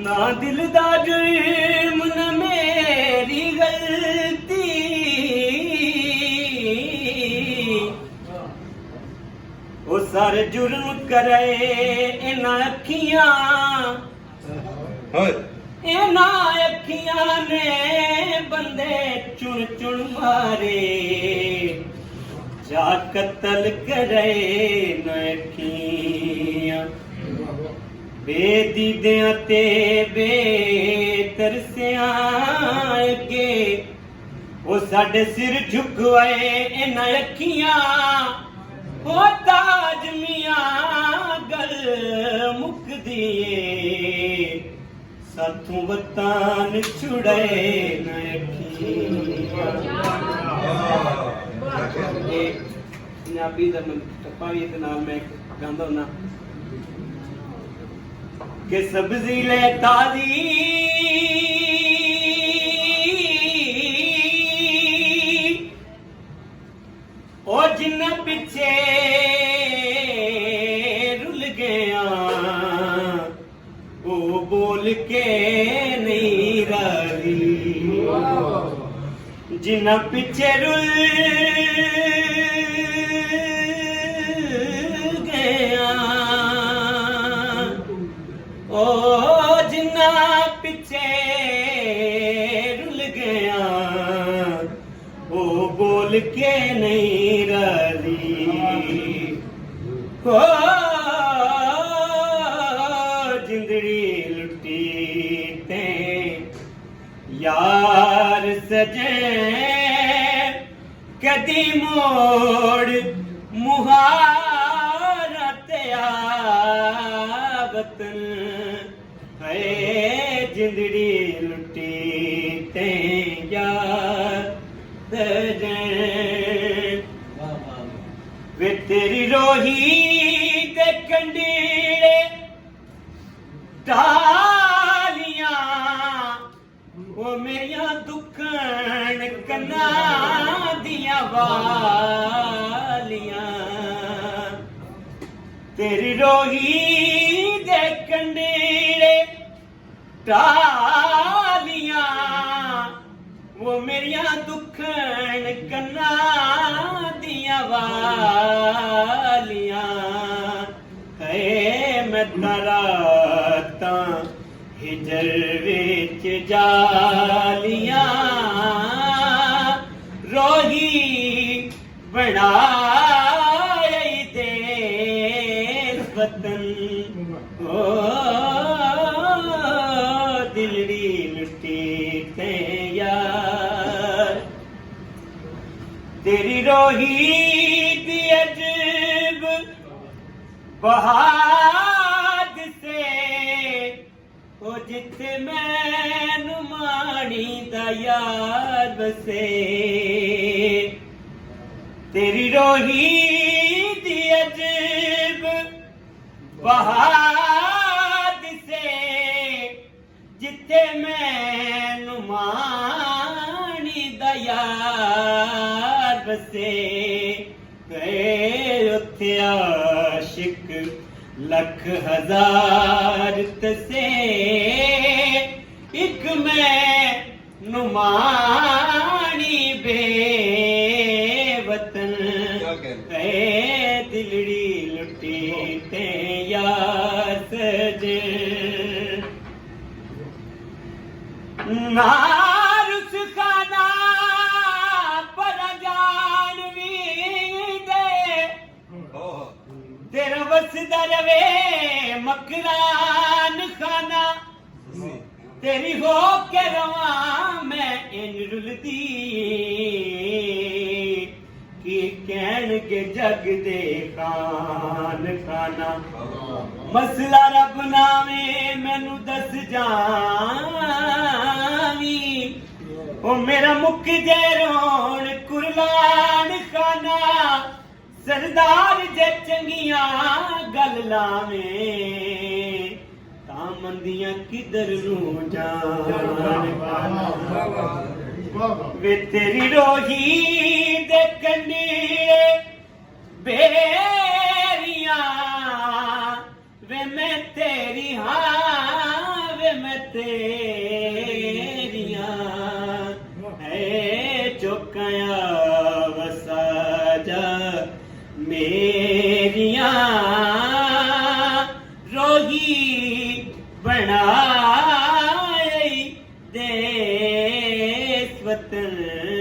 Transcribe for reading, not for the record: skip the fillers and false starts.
ना दिल दा जुर्म न मेरी गलती ओ सारे जुर्म करे इना अखियां इना अखियां ने बंदे चुन चुन मारे जा कत्ल करे न अखियां बेदीदियां ते बेतरसियां अगे ओ साडे सिर झुकवाए इना अखियां ओ ताज मियां गल मुकदी साथों वतान छुड़े न पंजाबी दा टप्पा भी इहदे नाल मैं गांदा हुंदा कि सब्जी ले ताजी ओ जिन्ना पिछे रुल गया ओ बोल के नहीं रही जिन्ना पिछे रुल गया ओ जिन्ना पिछे रुल गया ओ बोल के नहीं रही ओ जिंदड़ी लुटी ते यार सजे कदी मोड़ मुहारा तेरा वतन है जिंदड़ी लुटी ते यार सजे वे तेरी रोही दे कंडीले डालियां ओ मेरिया दुखन कन्ना दिया वालियां तेरी रोही दे कंडीले डालियां वो मेरिया दुखन कन्ना दिया वालियां है मैं तारा हिजर विच जालियां रोही बनाई दे वतन ओ दिलड़ी लुटी ते यार तेरी रोही दी अजब बहाद से ओ जिथे मैनू माणी दा यार बसे तेरी रोही दी अजब बहाद से जिथे मैनू माणी दा यार बसे गए उथे आशिक लख हजार तसे एक मैं नुमानी बेवतन है दिलड़ी लुटी ते यार सजे नारुस खाना पर जान भी दे तेरा वसदा रवे मकरान खाना तेरी हो के रवा मैं इन रुलदी की कहन के जग दे खान खाना मसला रब नावे मैनू दस जावी ओ मेरा मुक जे रोण कुरलान खाना सरदार जे चंगिया गल लावें तां मंदियां किधर नू जान वे तेरी रोही दे कंडीले बेरियां वे मैं तेरी हाँ वे तेरियां है चौकियां वसाजा मेरियां रोगी बनाई देश वतन